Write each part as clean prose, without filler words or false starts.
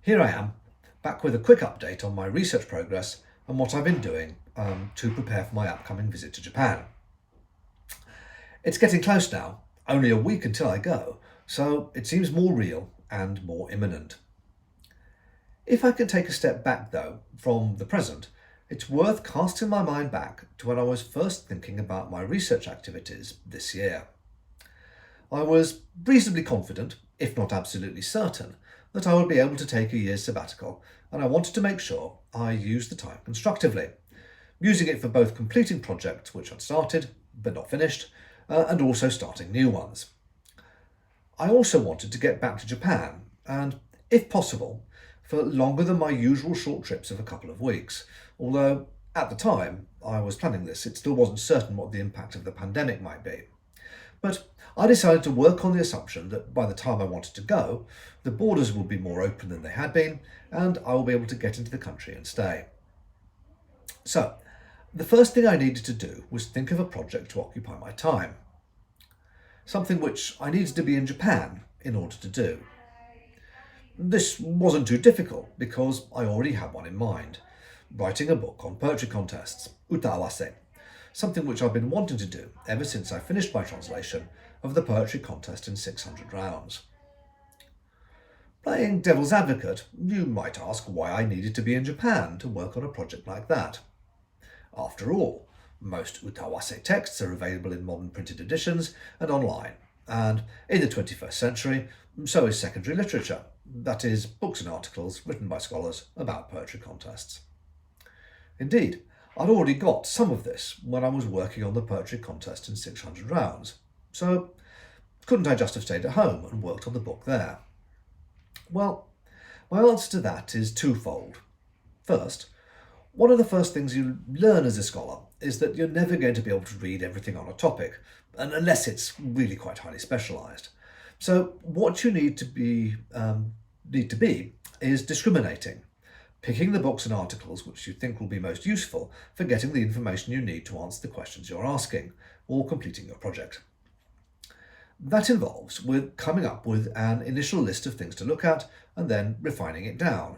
Here I am, back with a quick update on my research progress and what I've been doing to prepare for my upcoming visit to Japan. It's getting close now, only a week until I go, so it seems more real and more imminent. If I can take a step back though, from the present, it's worth casting my mind back to when I was first thinking about my research activities this year. I was reasonably confident, if not absolutely certain, that I would be able to take a year's sabbatical, and I wanted to make sure I used the time constructively, using it for both completing projects which I'd started but not finished, and also starting new ones. I also wanted to get back to Japan, and, if possible, for longer than my usual short trips of a couple of weeks, although at the time I was planning this, it still wasn't certain what the impact of the pandemic might be. But I decided to work on the assumption that by the time I wanted to go, the borders will be more open than they had been, and I will be able to get into the country and stay. So, the first thing I needed to do was think of a project to occupy my time. Something which I needed to be in Japan in order to do. This wasn't too difficult because I already had one in mind, writing a book on poetry contests, utawase, something which I've been wanting to do ever since I finished my translation of the poetry contest in 600 rounds. Playing devil's advocate, you might ask why I needed to be in Japan to work on a project like that. After all, most utawase texts are available in modern printed editions and online, and in the 21st century, so is secondary literature, that is, books and articles written by scholars about poetry contests. Indeed, I'd already got some of this when I was working on the poetry contest in 600 rounds, so couldn't I just have stayed at home and worked on the book there? Well, my answer to that is twofold. First, one of the first things you learn as a scholar is that you're never going to be able to read everything on a topic, unless it's really quite highly specialised. So what you need to be is discriminating, picking the books and articles which you think will be most useful for getting the information you need to answer the questions you're asking or completing your project. That involves with coming up with an initial list of things to look at and then refining it down.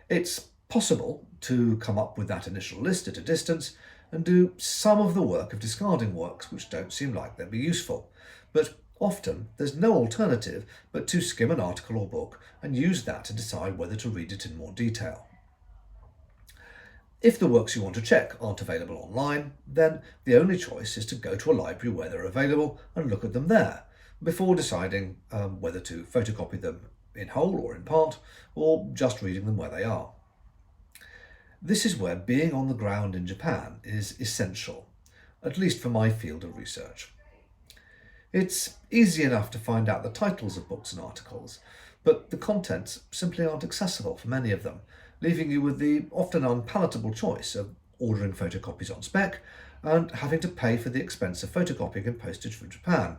It's possible to come up with that initial list at a distance and do some of the work of discarding works which don't seem like they'll be useful, but often there's no alternative but to skim an article or book and use that to decide whether to read it in more detail. If the works you want to check aren't available online, then the only choice is to go to a library where they're available and look at them there, before deciding whether to photocopy them in whole or in part, or just reading them where they are. This is where being on the ground in Japan is essential, at least for my field of research. It's easy enough to find out the titles of books and articles, but the contents simply aren't accessible for many of them, leaving you with the often unpalatable choice of ordering photocopies on spec and having to pay for the expense of photocopying and postage from Japan,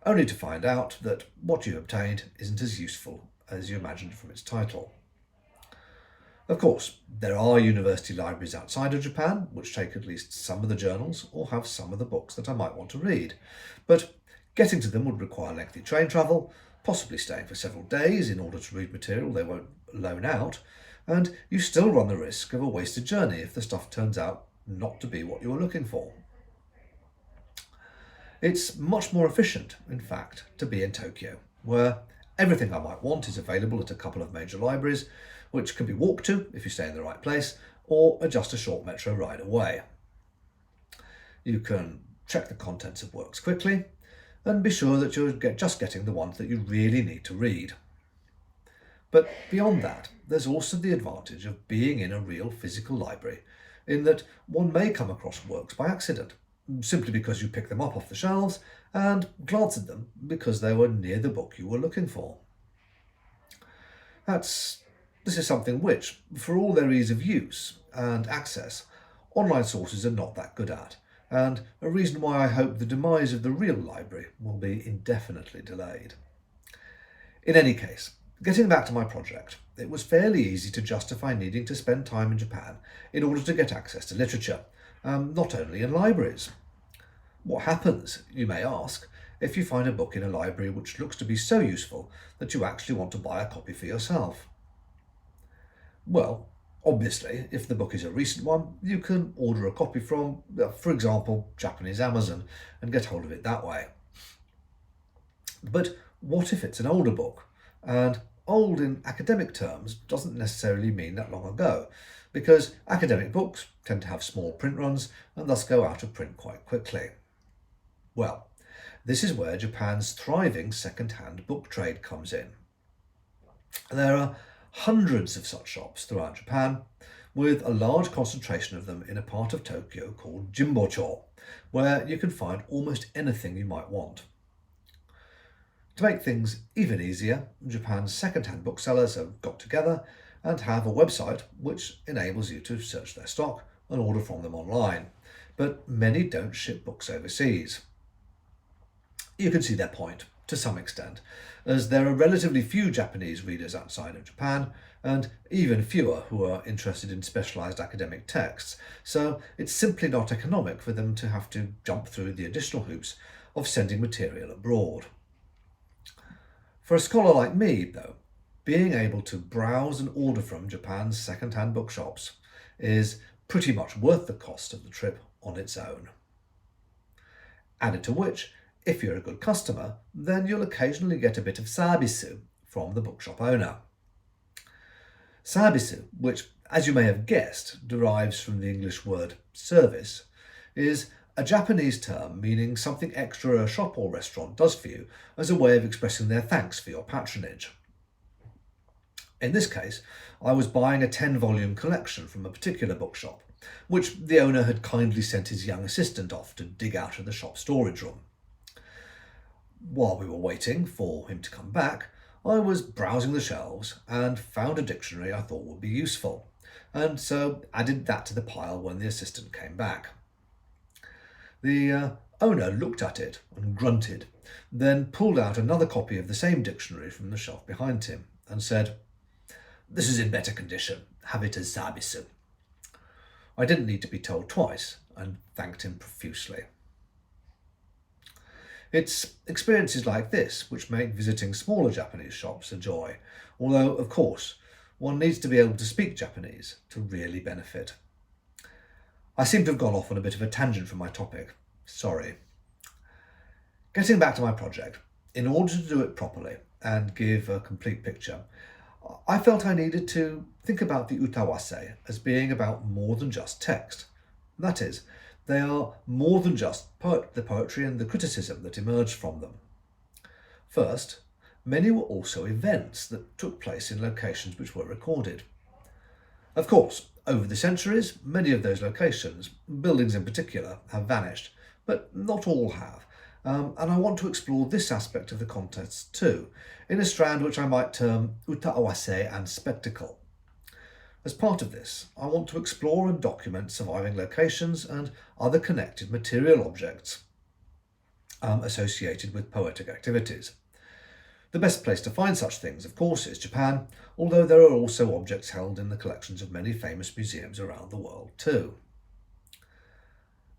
only to find out that what you obtained isn't as useful as you imagined from its title. Of course, there are university libraries outside of Japan which take at least some of the journals or have some of the books that I might want to read, but getting to them would require lengthy train travel, possibly staying for several days in order to read material they won't loan out, and you still run the risk of a wasted journey if the stuff turns out not to be what you were looking for. It's much more efficient, in fact, to be in Tokyo, where everything I might want is available at a couple of major libraries, which can be walked to if you stay in the right place, or are just a short metro ride away. You can check the contents of works quickly, and be sure that you're just getting the ones that you really need to read. But beyond that, there's also the advantage of being in a real physical library, in that one may come across works by accident, simply because you pick them up off the shelves and glance at them because they were near the book you were looking for. This is something which, for all their ease of use and access, online sources are not that good at, and a reason why I hope the demise of the real library will be indefinitely delayed. In any case, getting back to my project, it was fairly easy to justify needing to spend time in Japan in order to get access to literature, not only in libraries. What happens, you may ask, if you find a book in a library which looks to be so useful that you actually want to buy a copy for yourself? Well, obviously, if the book is a recent one, you can order a copy from, for example, Japanese Amazon and get hold of it that way. But what if it's an older book? And old in academic terms doesn't necessarily mean that long ago, because academic books tend to have small print runs and thus go out of print quite quickly. Well, this is where Japan's thriving second-hand book trade comes in. There are hundreds of such shops throughout Japan, with a large concentration of them in a part of Tokyo called Jimbocho, where you can find almost anything you might want. To make things even easier, Japan's second-hand booksellers have got together and have a website which enables you to search their stock and order from them online, but many don't ship books overseas. You can see their point, to some extent, as there are relatively few Japanese readers outside of Japan, and even fewer who are interested in specialised academic texts, so it's simply not economic for them to have to jump through the additional hoops of sending material abroad. For a scholar like me, though, being able to browse and order from Japan's second-hand bookshops is pretty much worth the cost of the trip on its own. Added to which, if you're a good customer, then you'll occasionally get a bit of sabisu from the bookshop owner. Sabisu, which, as you may have guessed, derives from the English word service, is a Japanese term meaning something extra a shop or restaurant does for you as a way of expressing their thanks for your patronage. In this case, I was buying a 10-volume collection from a particular bookshop, which the owner had kindly sent his young assistant off to dig out of the shop storage room. While we were waiting for him to come back, I was browsing the shelves and found a dictionary I thought would be useful, and so added that to the pile when the assistant came back. The owner looked at it and grunted, then pulled out another copy of the same dictionary from the shelf behind him and said, "This is in better condition. Have it as sabisu." I didn't need to be told twice and thanked him profusely. It's experiences like this which make visiting smaller Japanese shops a joy, although, of course, one needs to be able to speak Japanese to really benefit. I seem to have gone off on a bit of a tangent from my topic. Sorry. Getting back to my project, in order to do it properly and give a complete picture, I felt I needed to think about the utawase as being about more than just text. That is, they are more than just the poetry and the criticism that emerged from them. First, many were also events that took place in locations which were recorded. Of course, over the centuries, many of those locations, buildings in particular, have vanished, but not all have. And I want to explore this aspect of the context too, in a strand which I might term uta-awase and spectacle. As part of this, I want to explore and document surviving locations and other connected material objects associated with poetic activities. The best place to find such things, of course, is Japan, although there are also objects held in the collections of many famous museums around the world too.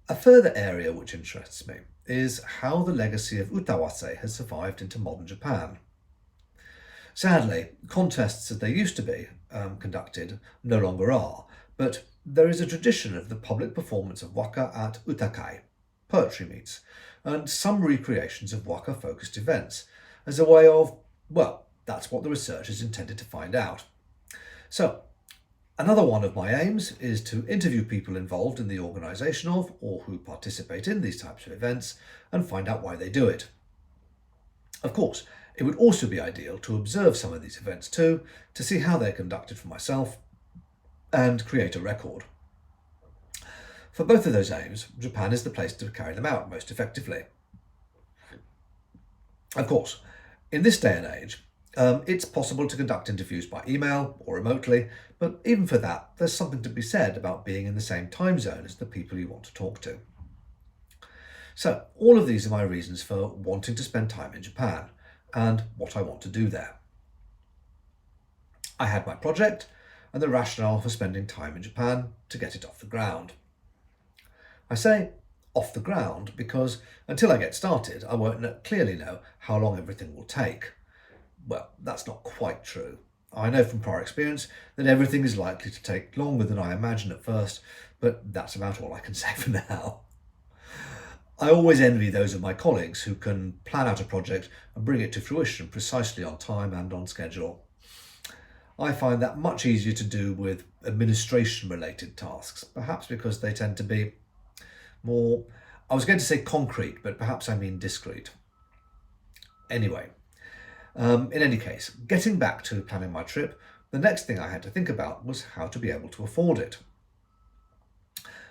A further area which interests me is how the legacy of utawase has survived into modern Japan. Sadly, contests as they used to be conducted no longer are, but there is a tradition of the public performance of waka at utakai, poetry meets, and some recreations of waka-focused events, as a way of, well, that's what the research is intended to find out. So, another one of my aims is to interview people involved in the organisation of, or who participate in these types of events, and find out why they do it. Of course, it would also be ideal to observe some of these events too, to see how they're conducted for myself, and create a record. For both of those aims, Japan is the place to carry them out most effectively. Of course, in this day and age, it's possible to conduct interviews by email or remotely, but even for that, there's something to be said about being in the same time zone as the people you want to talk to. So, all of these are my reasons for wanting to spend time in Japan, and what I want to do there. I had my project, and the rationale for spending time in Japan to get it off the ground. I say off the ground because until I get started, I won't clearly know how long everything will take. Well, that's not quite true. I know from prior experience that everything is likely to take longer than I imagine at first, but that's about all I can say for now. I always envy those of my colleagues who can plan out a project and bring it to fruition precisely on time and on schedule. I find that much easier to do with administration related tasks, perhaps because they tend to be more, I was going to say concrete, but perhaps I mean discrete. Anyway, in any case, getting back to planning my trip, the next thing I had to think about was how to be able to afford it.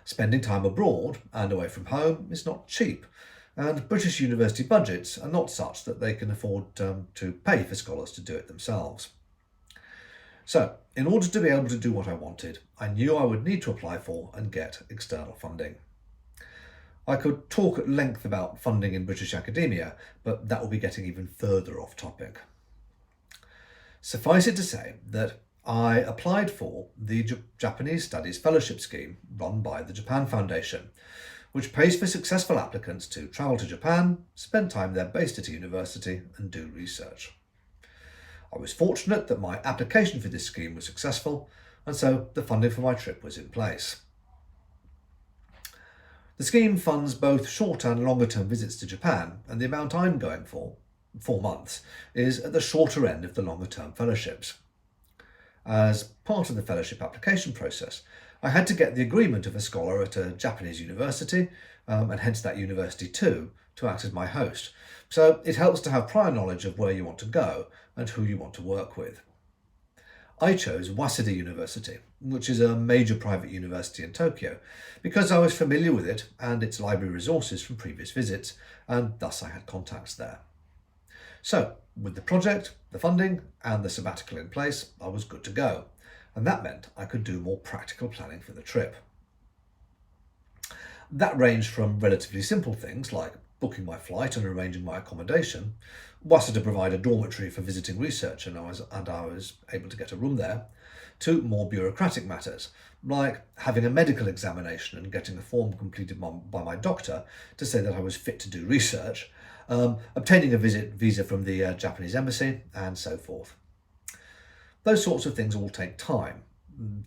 Spending time abroad and away from home is not cheap, and British university budgets are not such that they can afford to pay for scholars to do it themselves. So, in order to be able to do what I wanted, I knew I would need to apply for and get external funding. I could talk at length about funding in British academia, but that will be getting even further off topic. Suffice it to say that I applied for the Japanese Studies Fellowship Scheme run by the Japan Foundation, which pays for successful applicants to travel to Japan, spend time there based at a university, and do research. I was fortunate that my application for this scheme was successful, and so the funding for my trip was in place. The scheme funds both short and longer term visits to Japan, and the amount I'm going for, 4 months, is at the shorter end of the longer term fellowships. As part of the fellowship application process, I had to get the agreement of a scholar at a Japanese university, and hence that university too, to act as my host. So it helps to have prior knowledge of where you want to go and who you want to work with. I chose Waseda University, which is a major private university in Tokyo, because I was familiar with it and its library resources from previous visits, and thus I had contacts there. So, with the project, the funding, and the sabbatical in place, I was good to go, and that meant I could do more practical planning for the trip. That ranged from relatively simple things like booking my flight and arranging my accommodation. Waseda provided a dormitory for visiting research, and I was able to get a room there, to more bureaucratic matters, like having a medical examination and getting a form completed by my doctor to say that I was fit to do research, obtaining a visa from the Japanese embassy, and so forth. Those sorts of things all take time.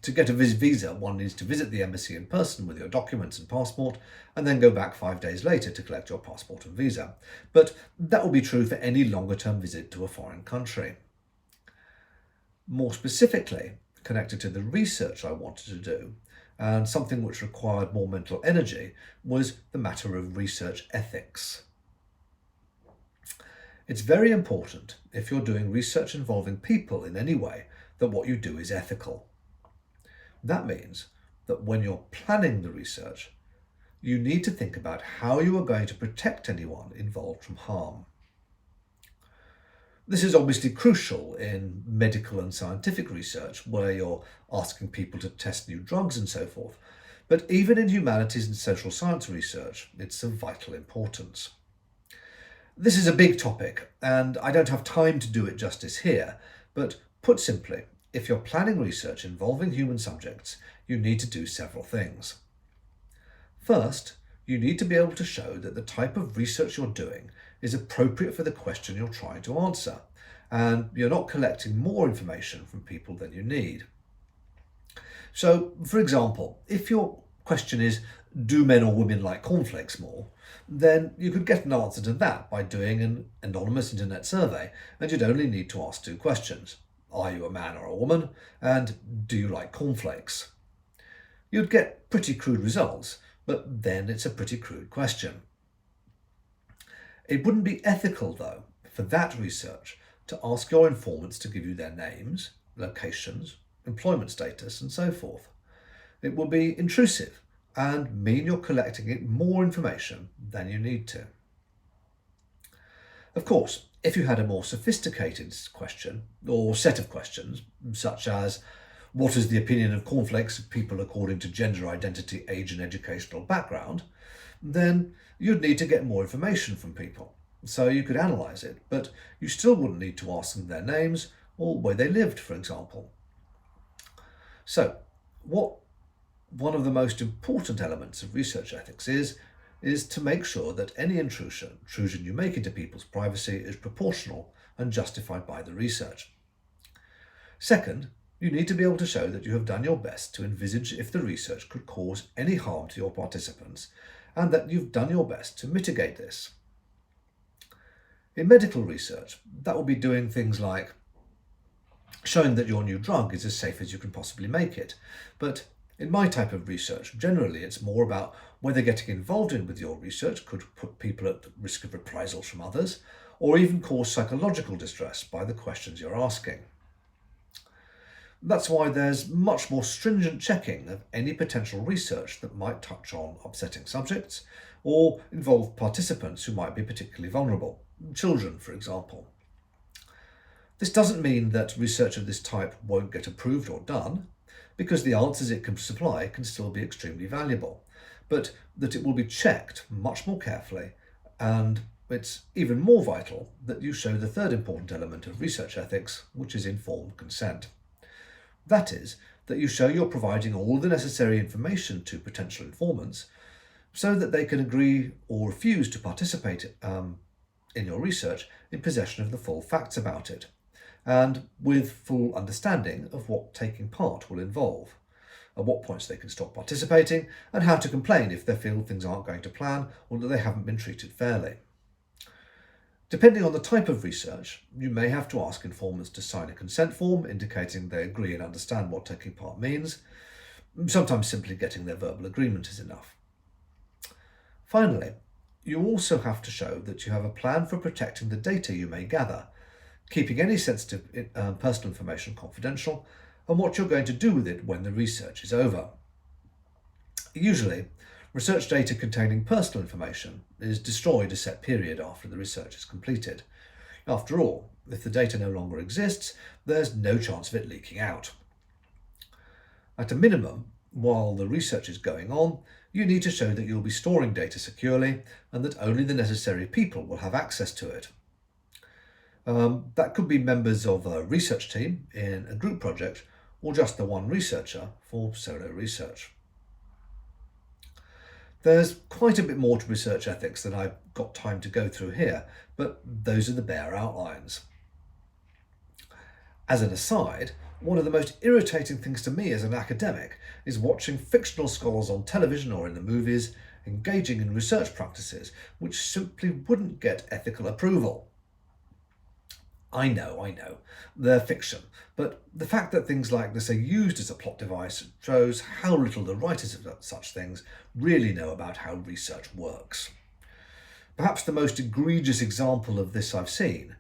To get a visa, one needs to visit the embassy in person with your documents and passport, and then go back 5 days later to collect your passport and visa. But that will be true for any longer-term visit to a foreign country. More specifically, connected to the research I wanted to do, and something which required more mental energy, was the matter of research ethics. It's very important, if you're doing research involving people in any way, that what you do is ethical. That means that when you're planning the research, you need to think about how you are going to protect anyone involved from harm. This is obviously crucial in medical and scientific research, where you're asking people to test new drugs and so forth, but even in humanities and social science research, it's of vital importance. This is a big topic, and I don't have time to do it justice here, but put simply, if you're planning research involving human subjects, you need to do several things. First, you need to be able to show that the type of research you're doing is appropriate for the question you're trying to answer, and you're not collecting more information from people than you need. So, for example, if your question is, do men or women like cornflakes more? Then you could get an answer to that by doing an anonymous internet survey, and you'd only need to ask 2 questions. Are you a man or a woman? And do you like cornflakes? You'd get pretty crude results, but then it's a pretty crude question. It wouldn't be ethical, though, for that research to ask your informants to give you their names, locations, employment status, and so forth. It would be intrusive and mean you're collecting more information than you need to. Of course, if you had a more sophisticated question or set of questions, such as, what is the opinion of cornflakes of people according to gender identity, age and educational background, then you'd need to get more information from people. So you could analyse it, but you still wouldn't need to ask them their names or where they lived, for example. So, one of the most important elements of research ethics is is to make sure that any intrusion you make into people's privacy is proportional and justified by the research. Second, you need to be able to show that you have done your best to envisage if the research could cause any harm to your participants and that you've done your best to mitigate this. In medical research, that will be doing things like showing that your new drug is as safe as you can possibly make it. But in my type of research, generally it's more about whether getting involved with your research could put people at risk of reprisals from others, or even cause psychological distress by the questions you're asking. That's why there's much more stringent checking of any potential research that might touch on upsetting subjects or involve participants who might be particularly vulnerable, children, for example. This doesn't mean that research of this type won't get approved or done, because the answers it can supply can still be extremely valuable, but that it will be checked much more carefully, and it's even more vital that you show the third important element of research ethics, which is informed consent. That is, that you show you're providing all the necessary information to potential informants so that they can agree or refuse to participate in your research in possession of the full facts about it, and with full understanding of what taking part will involve, at what points they can stop participating, and how to complain if they feel things aren't going to plan or that they haven't been treated fairly. Depending on the type of research, you may have to ask informants to sign a consent form indicating they agree and understand what taking part means. Sometimes simply getting their verbal agreement is enough. Finally, you also have to show that you have a plan for protecting the data you may gather, keeping any sensitive personal information confidential, and what you're going to do with it when the research is over. Usually, research data containing personal information is destroyed a set period after the research is completed. After all, if the data no longer exists, there's no chance of it leaking out. At a minimum, while the research is going on, you need to show that you'll be storing data securely and that only the necessary people will have access to it. That could be members of a research team in a group project or just the one researcher for solo research. There's quite a bit more to research ethics than I've got time to go through here, but those are the bare outlines. As an aside, one of the most irritating things to me as an academic is watching fictional scholars on television or in the movies engaging in research practices which simply wouldn't get ethical approval. I know, they're fiction, but the fact that things like this are used as a plot device shows how little the writers of such things really know about how research works. Perhaps the most egregious example of this I've seen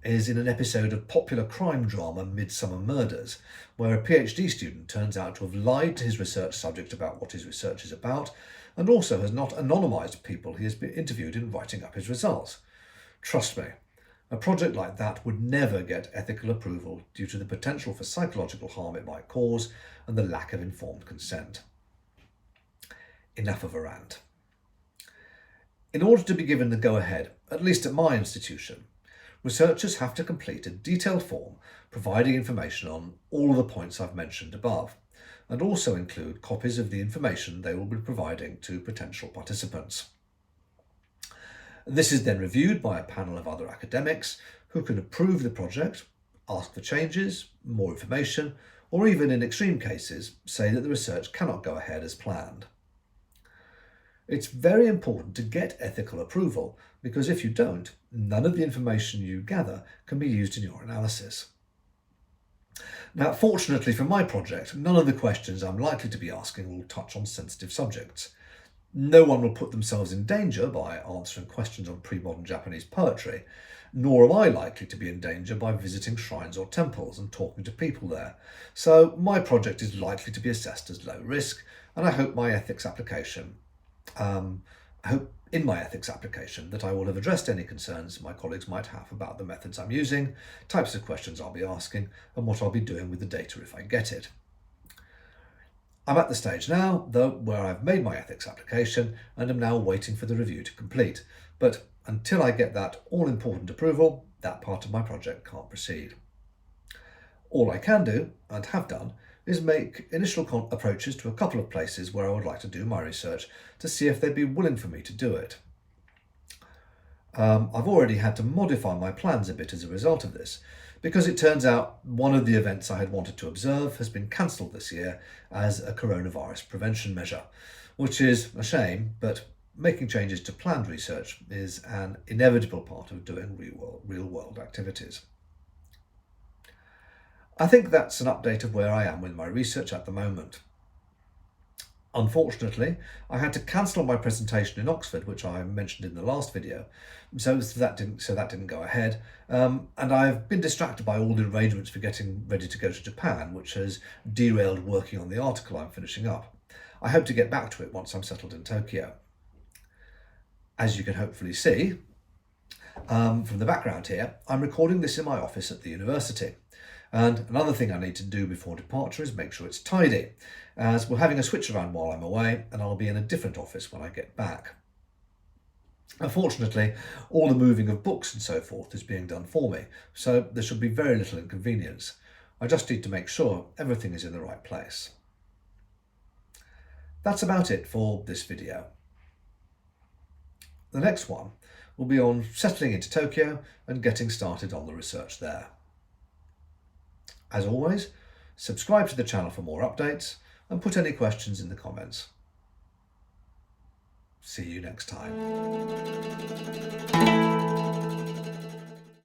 is in an episode of popular crime drama Midsummer Murders, where a PhD student turns out to have lied to his research subject about what his research is about, and also has not anonymised people he has been interviewed in writing up his results. Trust me, a project like that would never get ethical approval due to the potential for psychological harm it might cause and the lack of informed consent. Enough of a rant. In order to be given the go-ahead, at least at my institution, researchers have to complete a detailed form providing information on all of the points I've mentioned above, and also include copies of the information they will be providing to potential participants. This is then reviewed by a panel of other academics who can approve the project, ask for changes, more information, or even in extreme cases say that the research cannot go ahead as planned. It's very important to get ethical approval because if you don't, none of the information you gather can be used in your analysis. Now, fortunately for my project, none of the questions I'm likely to be asking will touch on sensitive subjects. No one will put themselves in danger by answering questions on pre-modern Japanese poetry, nor am I likely to be in danger by visiting shrines or temples and talking to people there. So my project is likely to be assessed as low risk, and I hope in my ethics application that I will have addressed any concerns my colleagues might have about the methods I'm using, types of questions I'll be asking, and what I'll be doing with the data if I get it. I'm at the stage now, though, where I've made my ethics application and am now waiting for the review to complete. But until I get that all-important approval, that part of my project can't proceed. All I can do, and have done, is make initial approaches to a couple of places where I would like to do my research to see if they'd be willing for me to do it. I've already had to modify my plans a bit as a result of this, because it turns out one of the events I had wanted to observe has been cancelled this year as a coronavirus prevention measure, which is a shame, but making changes to planned research is an inevitable part of doing real-world activities. I think that's an update of where I am with my research at the moment. Unfortunately, I had to cancel my presentation in Oxford, which I mentioned in the last video, so that didn't go ahead. And I've been distracted by all the arrangements for getting ready to go to Japan, which has derailed working on the article I'm finishing up. I hope to get back to it once I'm settled in Tokyo. As you can hopefully see from the background here, I'm recording this in my office at the university. And another thing I need to do before departure is make sure it's tidy, as we're having a switch around while I'm away and I'll be in a different office when I get back. Unfortunately, all the moving of books and so forth is being done for me, so there should be very little inconvenience. I just need to make sure everything is in the right place. That's about it for this video. The next one will be on settling into Tokyo and getting started on the research there. As always, subscribe to the channel for more updates and put any questions in the comments. See you next time.